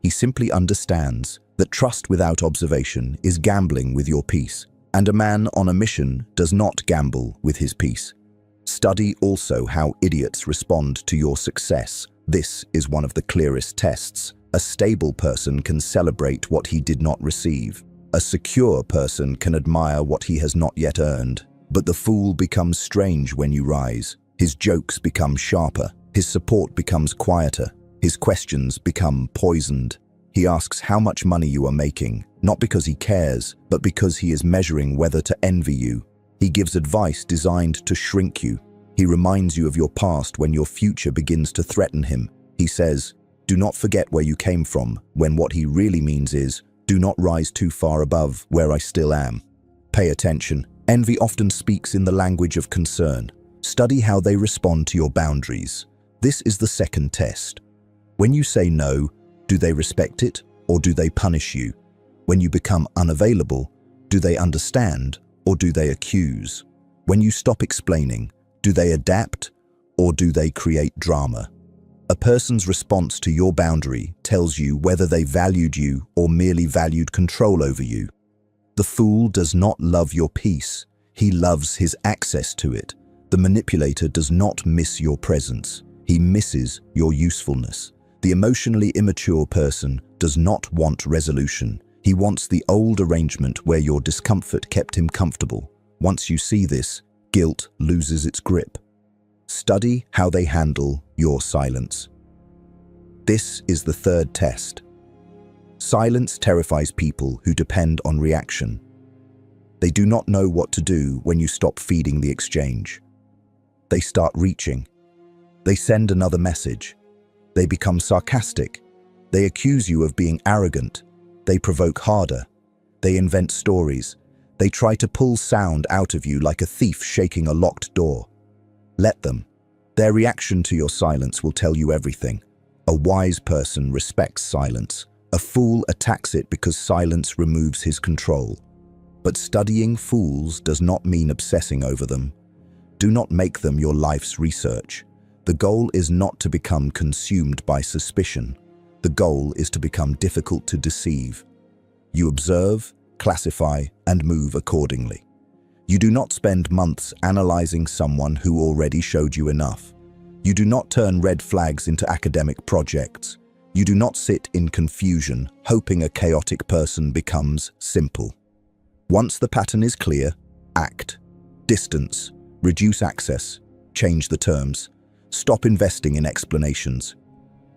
He simply understands that trust without observation is gambling with your peace, and a man on a mission does not gamble with his peace. Study also how idiots respond to your success. This is one of the clearest tests. A stable person can celebrate what he did not receive. A secure person can admire what he has not yet earned. But the fool becomes strange when you rise. His jokes become sharper. His support becomes quieter. His questions become poisoned. He asks how much money you are making, not because he cares, but because he is measuring whether to envy you. He gives advice designed to shrink you. He reminds you of your past when your future begins to threaten him. He says, Do not forget where you came from, when what he really means is, do not rise too far above where I still am. Pay attention. Envy often speaks in the language of concern. Study how they respond to your boundaries. This is the second test. When you say no, do they respect it or do they punish you? When you become unavailable, do they understand or do they accuse? When you stop explaining, do they adapt or do they create drama? A person's response to your boundary tells you whether they valued you or merely valued control over you. The fool does not love your peace. He loves his access to it. The manipulator does not miss your presence. He misses your usefulness. The emotionally immature person does not want resolution. He wants the old arrangement where your discomfort kept him comfortable. Once you see this, guilt loses its grip. Study how they handle your silence. This is the third test. Silence terrifies people who depend on reaction. They do not know what to do when you stop feeding the exchange. They start reaching. They send another message. They become sarcastic. They accuse you of being arrogant. They provoke harder. They invent stories. They try to pull sound out of you like a thief shaking a locked door. Let them. Their reaction to your silence will tell you everything. A wise person respects silence. A fool attacks it because silence removes his control. But studying fools does not mean obsessing over them. Do not make them your life's research. The goal is not to become consumed by suspicion. The goal is to become difficult to deceive. You observe, classify, and move accordingly. You do not spend months analyzing someone who already showed you enough. You do not turn red flags into academic projects. You do not sit in confusion, hoping a chaotic person becomes simple. Once the pattern is clear, act. Distance, reduce access, change the terms. Stop investing in explanations.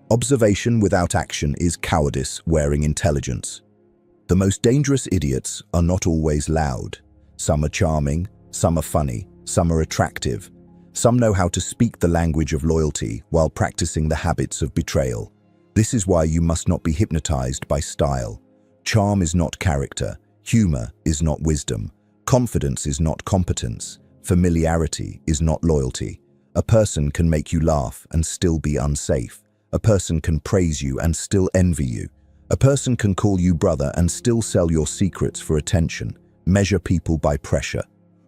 Observation without action is cowardice wearing intelligence. The most dangerous idiots are not always loud. Some are charming, some are funny, some are attractive. Some know how to speak the language of loyalty while practicing the habits of betrayal. This is why you must not be hypnotized by style. Charm is not character. Humor is not wisdom. Confidence is not competence. Familiarity is not loyalty. A person can make you laugh and still be unsafe. A person can praise you and still envy you. A person can call you brother and still sell your secrets for attention. Measure people by pressure.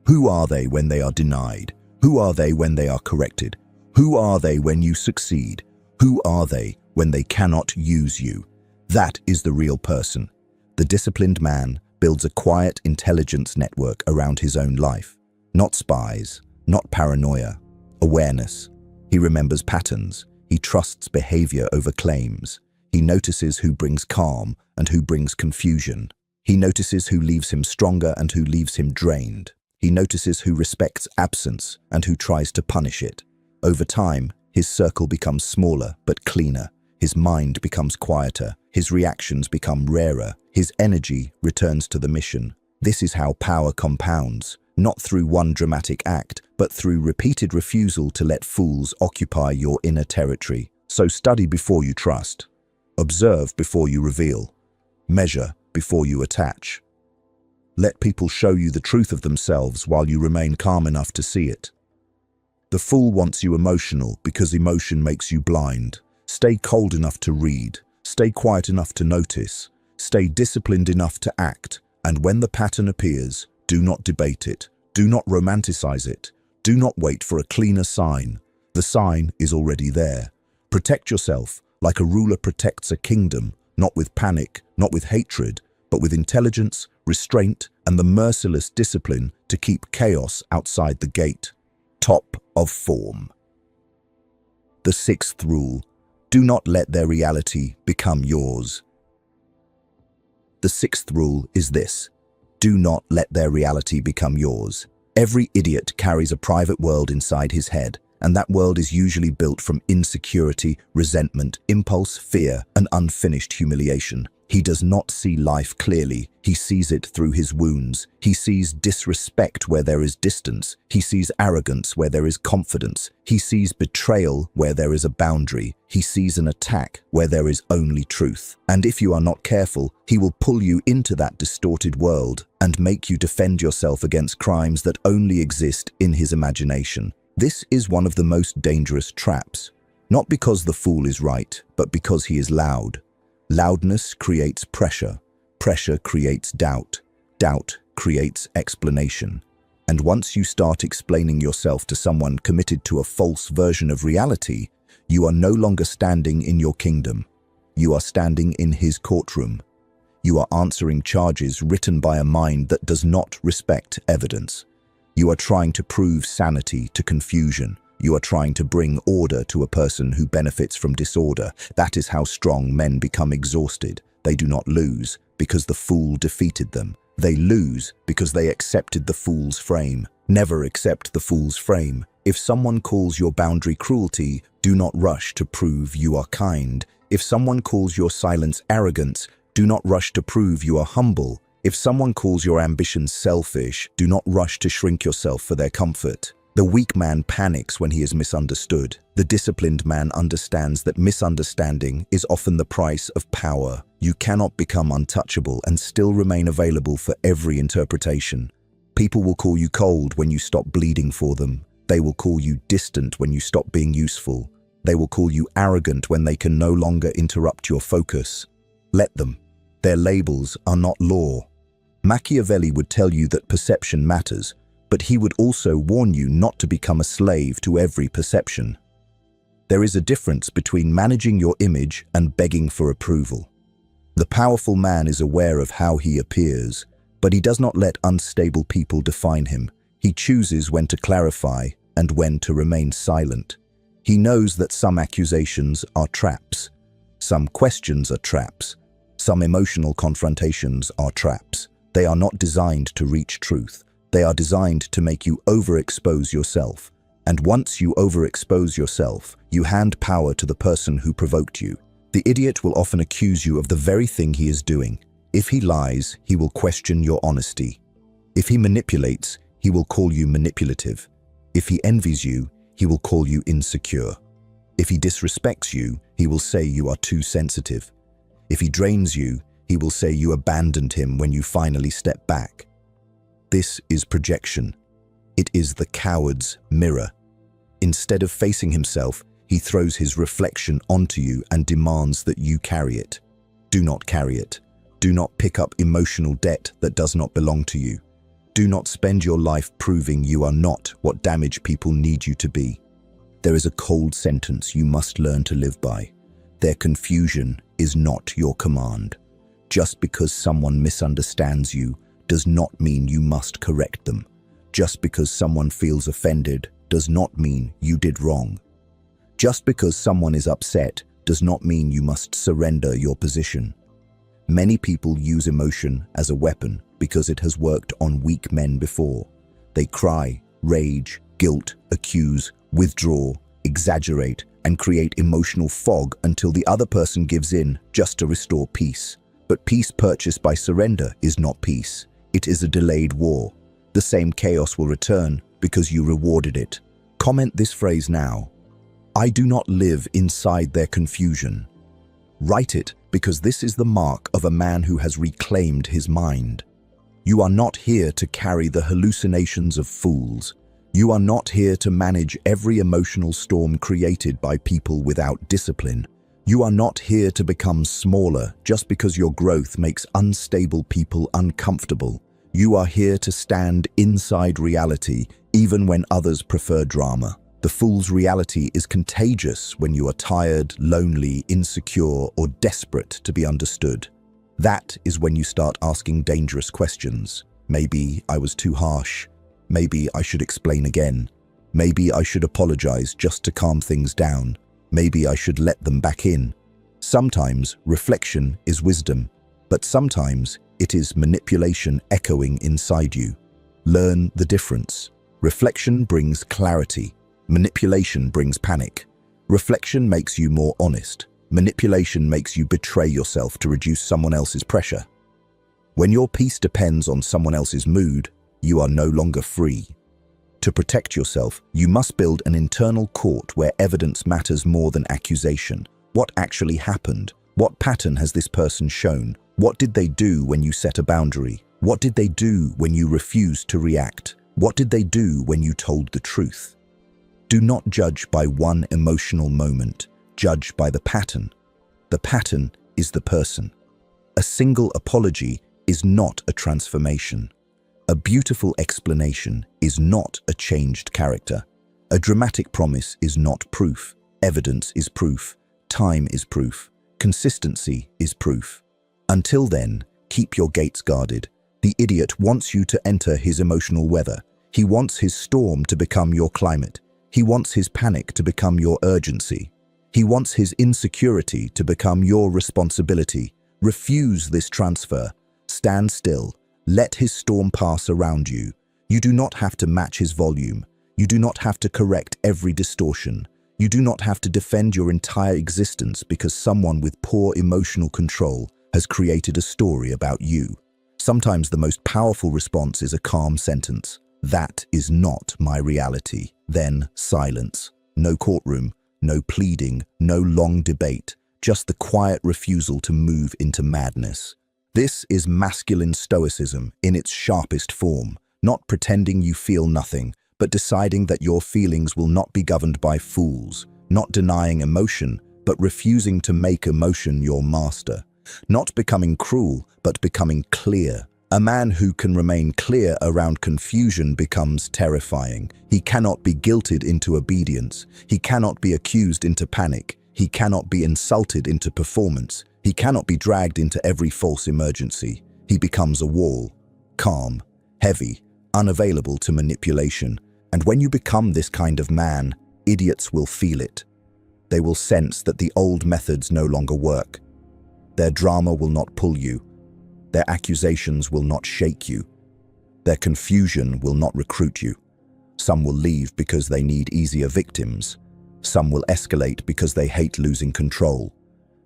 Who are they when they are denied? Who are they when they are corrected? Who are they when you succeed? Who are they when they cannot use you? That is the real person. The disciplined man builds a quiet intelligence network around his own life. Not spies, not paranoia. Awareness. He remembers patterns. He trusts behavior over claims. He notices who brings calm and who brings confusion. He notices who leaves him stronger and who leaves him drained. He notices who respects absence and who tries to punish it. Over time, his circle becomes smaller but cleaner. His mind becomes quieter. His reactions become rarer. His energy returns to the mission. This is how power compounds, not through one dramatic act, but through repeated refusal to let fools occupy your inner territory. So study before you trust. Observe before you reveal. Measure before you attach. Let people show you the truth of themselves while you remain calm enough to see it. The fool wants you emotional because emotion makes you blind. Stay cold enough to read. Stay quiet enough to notice. Stay disciplined enough to act. And when the pattern appears, do not debate it. Do not romanticize it. Do not wait for a cleaner sign. The sign is already there. Protect yourself like a ruler protects a kingdom, not with panic, not with hatred, but with intelligence, restraint, and the merciless discipline to keep chaos outside the gate. Top of form. The sixth rule: do not let their reality become yours. The sixth rule is this: do not let their reality become yours. Every idiot carries a private world inside his head, and that world is usually built from insecurity, resentment, impulse, fear, and unfinished humiliation. He does not see life clearly. He sees it through his wounds. He sees disrespect where there is distance. He sees arrogance where there is confidence. He sees betrayal where there is a boundary. He sees an attack where there is only truth. And if you are not careful, he will pull you into that distorted world and make you defend yourself against crimes that only exist in his imagination. This is one of the most dangerous traps. Not because the fool is right, but because he is loud. Loudness creates pressure. Pressure creates doubt. Doubt creates explanation. And once you start explaining yourself to someone committed to a false version of reality, you are no longer standing in your kingdom. You are standing in his courtroom. You are answering charges written by a mind that does not respect evidence. You are trying to prove sanity to confusion. You are trying to bring order to a person who benefits from disorder. That is how strong men become exhausted. They do not lose because the fool defeated them. They lose because they accepted the fool's frame. Never accept the fool's frame. If someone calls your boundary cruelty, do not rush to prove you are kind. If someone calls your silence arrogance, do not rush to prove you are humble. If someone calls your ambition selfish, do not rush to shrink yourself for their comfort. The weak man panics when he is misunderstood. The disciplined man understands that misunderstanding is often the price of power. You cannot become untouchable and still remain available for every interpretation. People will call you cold when you stop bleeding for them. They will call you distant when you stop being useful. They will call you arrogant when they can no longer interrupt your focus. Let them. Their labels are not law. Machiavelli would tell you that perception matters, but he would also warn you not to become a slave to every perception. There is a difference between managing your image and begging for approval. The powerful man is aware of how he appears, but he does not let unstable people define him. He chooses when to clarify and when to remain silent. He knows that some accusations are traps. Some questions are traps. Some emotional confrontations are traps. They are not designed to reach truth. They are designed to make you overexpose yourself. And once you overexpose yourself, you hand power to the person who provoked you. The idiot will often accuse you of the very thing he is doing. If he lies, he will question your honesty. If he manipulates, he will call you manipulative. If he envies you, he will call you insecure. If he disrespects you, he will say you are too sensitive. If he drains you, he will say you abandoned him when you finally step back. This is projection. It is the coward's mirror. Instead of facing himself, he throws his reflection onto you and demands that you carry it. Do not carry it. Do not pick up emotional debt that does not belong to you. Do not spend your life proving you are not what damaged people need you to be. There is a cold sentence you must learn to live by. Their confusion is not your command. Just because someone misunderstands you does not mean you must correct them. Just because someone feels offended does not mean you did wrong. Just because someone is upset does not mean you must surrender your position. Many people use emotion as a weapon because it has worked on weak men before. They cry, rage, guilt, accuse, withdraw, exaggerate, and create emotional fog until the other person gives in just to restore peace. But peace purchased by surrender is not peace. It is a delayed war. The same chaos will return because you rewarded it. Comment this phrase now. I do not live inside their confusion. Write it because this is the mark of a man who has reclaimed his mind. You are not here to carry the hallucinations of fools. You are not here to manage every emotional storm created by people without discipline. You are not here to become smaller just because your growth makes unstable people uncomfortable. You are here to stand inside reality, even when others prefer drama. The fool's reality is contagious when you are tired, lonely, insecure, or desperate to be understood. That is when you start asking dangerous questions. Maybe I was too harsh. Maybe I should explain again. Maybe I should apologize just to calm things down. Maybe I should let them back in. Sometimes reflection is wisdom, but sometimes it is manipulation echoing inside you. Learn the difference. Reflection brings clarity. Manipulation brings panic. Reflection makes you more honest. Manipulation makes you betray yourself to reduce someone else's pressure. When your peace depends on someone else's mood, you are no longer free. To protect yourself, you must build an internal court where evidence matters more than accusation. What actually happened? What pattern has this person shown? What did they do when you set a boundary? What did they do when you refused to react? What did they do when you told the truth? Do not judge by one emotional moment. Judge by the pattern. The pattern is the person. A single apology is not a transformation. A beautiful explanation is not a changed character. A dramatic promise is not proof. Evidence is proof. Time is proof. Consistency is proof. Until then, keep your gates guarded. The idiot wants you to enter his emotional weather. He wants his storm to become your climate. He wants his panic to become your urgency. He wants his insecurity to become your responsibility. Refuse this transfer. Stand still. Let his storm pass around you. You do not have to match his volume. You do not have to correct every distortion. You do not have to defend your entire existence because someone with poor emotional control has created a story about you. Sometimes the most powerful response is a calm sentence. That is not my reality. Then silence. No courtroom, no pleading, no long debate, just the quiet refusal to move into madness. This is masculine stoicism in its sharpest form, not pretending you feel nothing, but deciding that your feelings will not be governed by fools, not denying emotion, but refusing to make emotion your master, not becoming cruel, but becoming clear. A man who can remain clear around confusion becomes terrifying. He cannot be guilted into obedience. He cannot be accused into panic. He cannot be insulted into performance. He cannot be dragged into every false emergency. He becomes a wall, calm, heavy, unavailable to manipulation. And when you become this kind of man, idiots will feel it. They will sense that the old methods no longer work. Their drama will not pull you. Their accusations will not shake you. Their confusion will not recruit you. Some will leave because they need easier victims. Some will escalate because they hate losing control.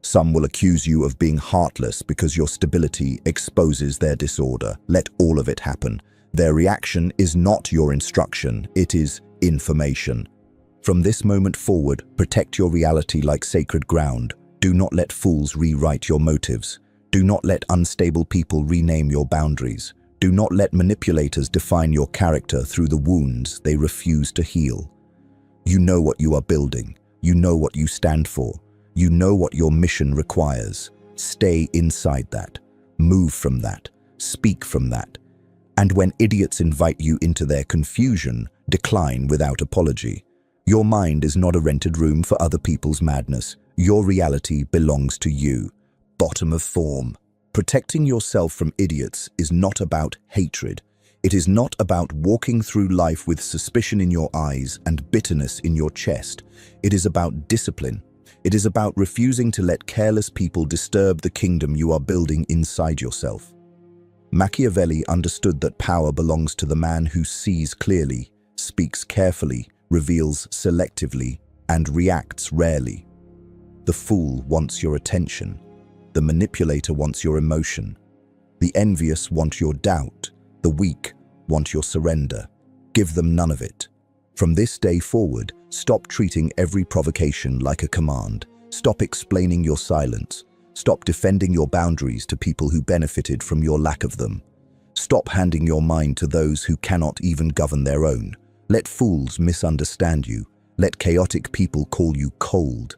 Some will accuse you of being heartless because your stability exposes their disorder. Let all of it happen. Their reaction is not your instruction, it is information. From this moment forward, protect your reality like sacred ground. Do not let fools rewrite your motives. Do not let unstable people rename your boundaries. Do not let manipulators define your character through the wounds they refuse to heal. You know what you are building. You know what you stand for. You know what your mission requires. Stay inside that. Move from that. Speak from that. And when idiots invite you into their confusion, decline without apology. Your mind is not a rented room for other people's madness. Your reality belongs to you. Bottom of form. Protecting yourself from idiots is not about hatred. It is not about walking through life with suspicion in your eyes and bitterness in your chest. It is about discipline. It is about refusing to let careless people disturb the kingdom you are building inside yourself. Machiavelli understood that power belongs to the man who sees clearly, speaks carefully, reveals selectively, and reacts rarely. The fool wants your attention. The manipulator wants your emotion. The envious want your doubt. The weak want your surrender. Give them none of it. From this day forward, stop treating every provocation like a command. Stop explaining your silence. Stop defending your boundaries to people who benefited from your lack of them. Stop handing your mind to those who cannot even govern their own. Let fools misunderstand you. Let chaotic people call you cold.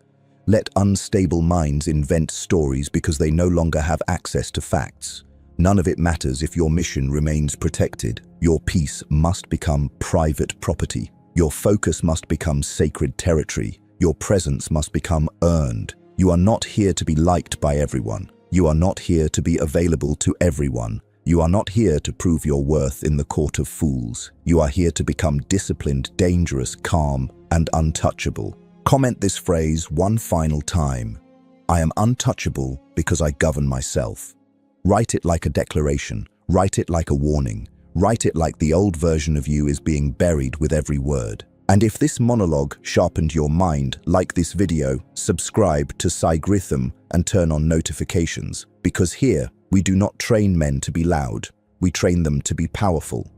Let unstable minds invent stories because they no longer have access to facts. None of it matters if your mission remains protected. Your peace must become private property. Your focus must become sacred territory. Your presence must become earned. You are not here to be liked by everyone. You are not here to be available to everyone. You are not here to prove your worth in the court of fools. You are here to become disciplined, dangerous, calm, and untouchable. Comment this phrase one final time. I am untouchable because I govern myself. Write it like a declaration. Write it like a warning. Write it like the old version of you is being buried with every word. And if this monologue sharpened your mind, like this video, subscribe to Psygrythm and turn on notifications, because here we do not train men to be loud, we train them to be powerful.